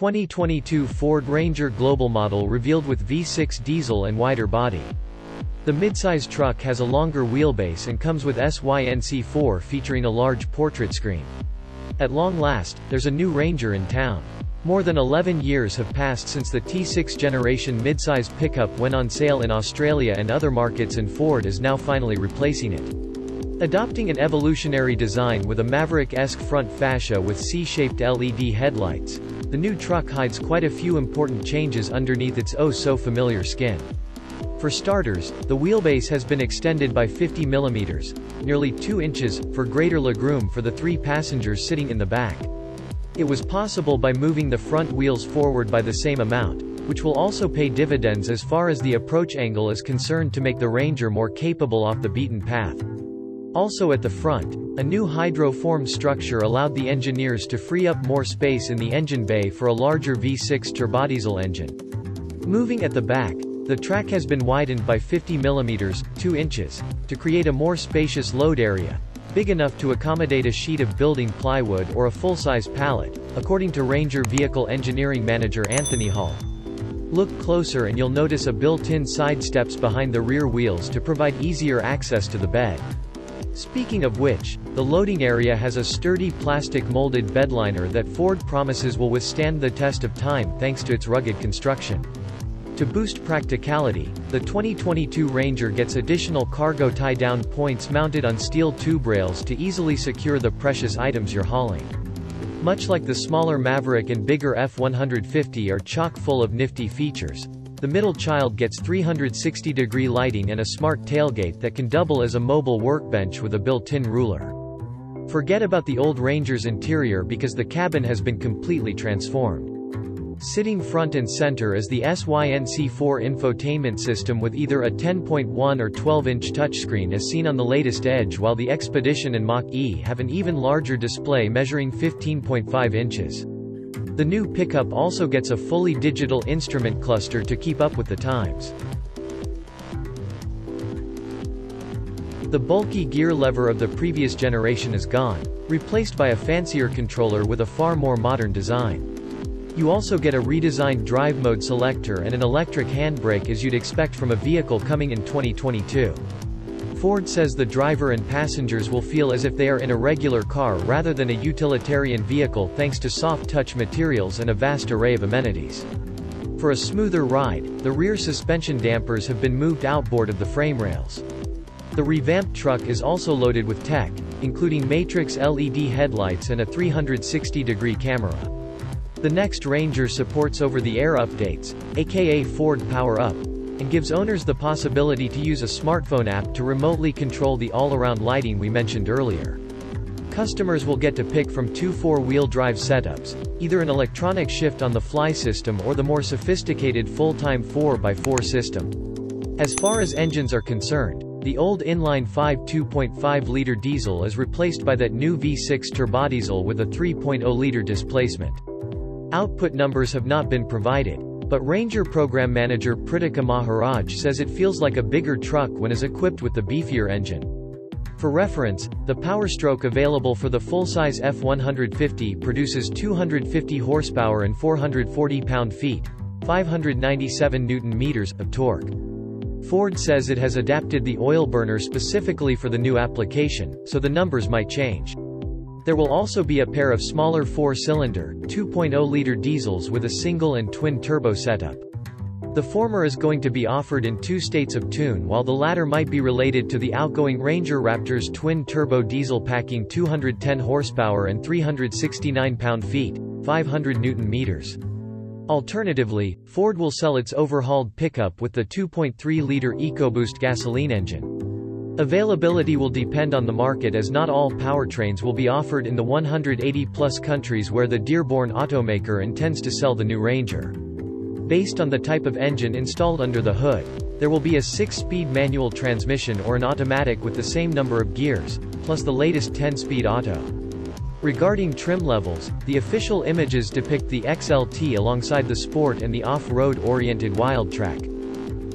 2022 Ford Ranger Global model revealed with V6 diesel and wider body. The midsize truck has a longer wheelbase and comes with SYNC4 featuring a large portrait screen. At long last, there's a new Ranger in town. More than 11 years have passed since the T6 generation midsize pickup went on sale in Australia and other markets, and Ford is now finally replacing it. Adopting an evolutionary design with a Maverick-esque front fascia with C-shaped LED headlights, the new truck hides quite a few important changes underneath its oh-so-familiar skin. For starters, the wheelbase has been extended by 50 mm, nearly 2 inches, for greater legroom for the 3 passengers sitting in the back. It was possible by moving the front wheels forward by the same amount, which will also pay dividends as far as the approach angle is concerned to make the Ranger more capable off the beaten path. Also at the front, a new hydroformed structure allowed the engineers to free up more space in the engine bay for a larger V6 turbodiesel engine. Moving at the back, the track has been widened by 50 mm, 2 inches, to create a more spacious load area, big enough to accommodate a sheet of building plywood or a full-size pallet, according to Ranger Vehicle Engineering Manager Anthony Hull. Look closer and you'll notice a built-in side steps behind the rear wheels to provide easier access to the bed. Speaking of which, the loading area has a sturdy plastic molded bedliner that Ford promises will withstand the test of time thanks to its rugged construction. To boost practicality, the 2022 Ranger gets additional cargo tie-down points mounted on steel tube rails to easily secure the precious items you're hauling. Much like the smaller Maverick and bigger F-150 are chock full of nifty features, the middle child gets 360-degree lighting and a smart tailgate that can double as a mobile workbench with a built-in ruler. Forget about the old Ranger's interior because the cabin has been completely transformed. Sitting front and center is the SYNC4 infotainment system with either a 10.1 or 12-inch touchscreen as seen on the latest Edge, while the Expedition and Mach-E have an even larger display measuring 15.5 inches. The new pickup also gets a fully digital instrument cluster to keep up with the times. The bulky gear lever of the previous generation is gone, replaced by a fancier controller with a far more modern design. You also get a redesigned drive mode selector and an electric handbrake as you'd expect from a vehicle coming in 2022. Ford says the driver and passengers will feel as if they are in a regular car rather than a utilitarian vehicle thanks to soft-touch materials and a vast array of amenities. For a smoother ride, the rear suspension dampers have been moved outboard of the frame rails. The revamped truck is also loaded with tech, including matrix LED headlights and a 360-degree camera. The next Ranger supports over-the-air updates, aka Ford Power Up, and gives owners the possibility to use a smartphone app to remotely control the all-around lighting we mentioned earlier. Customers will get to pick from 2 4-wheel drive setups, either an electronic shift-on-the-fly system or the more sophisticated full-time 4x4 system. As far as engines are concerned, the old inline 5 2.5-liter diesel is replaced by that new V6 turbodiesel with a 3.0-liter displacement. Output numbers have not been provided, but Ranger Program Manager Pritika Maharaj says it feels like a bigger truck when is equipped with the beefier engine. For reference, the power stroke available for the full-size F-150 produces 250 horsepower and 440 pound-feet, 597 Newton-meters, of torque. Ford says it has adapted the oil burner specifically for the new application, so the numbers might change. There will also be a pair of smaller 4-cylinder, 2.0-liter diesels with a single and twin turbo setup. The former is going to be offered in 2 states of tune, while the latter might be related to the outgoing Ranger Raptor's twin turbo diesel packing 210 horsepower and 369 pound-feet, 500 Newton-meters. Alternatively, Ford will sell its overhauled pickup with the 2.3-liter EcoBoost gasoline engine. Availability will depend on the market, as not all powertrains will be offered in the 180-plus countries where the Dearborn automaker intends to sell the new Ranger. Based on the type of engine installed under the hood, there will be a 6-speed manual transmission or an automatic with the same number of gears, plus the latest 10-speed auto. Regarding trim levels, the official images depict the XLT alongside the Sport and the off-road oriented Wildtrak.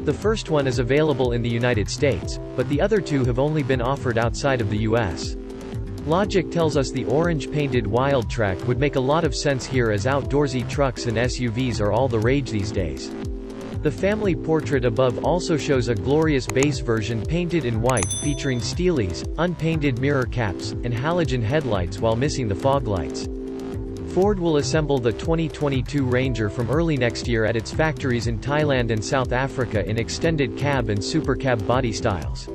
The first one is available in the United States, but the other two have only been offered outside of the US. Logic tells us the orange-painted Wildtrak would make a lot of sense here, as outdoorsy trucks and SUVs are all the rage these days. The family portrait above also shows a glorious base version painted in white featuring steelies, unpainted mirror caps, and halogen headlights while missing the fog lights. Ford will assemble the 2022 Ranger from early next year at its factories in Thailand and South Africa in extended cab and supercab body styles.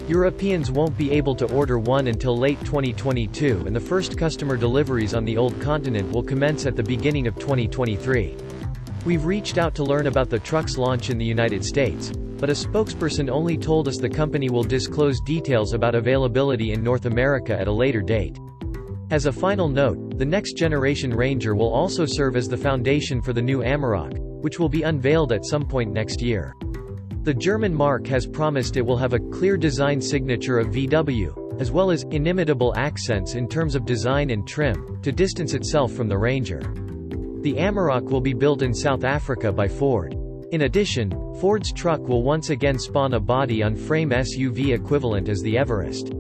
Europeans won't be able to order one until late 2022, and the first customer deliveries on the old continent will commence at the beginning of 2023. We've reached out to learn about the truck's launch in the United States, but a spokesperson only told us the company will disclose details about availability in North America at a later date. As a final note, the next generation Ranger will also serve as the foundation for the new Amarok, which will be unveiled at some point next year. The German marque has promised it will have a clear design signature of VW, as well as inimitable accents in terms of design and trim, to distance itself from the Ranger. The Amarok will be built in South Africa by Ford. In addition, Ford's truck will once again spawn a body-on-frame SUV equivalent as the Everest.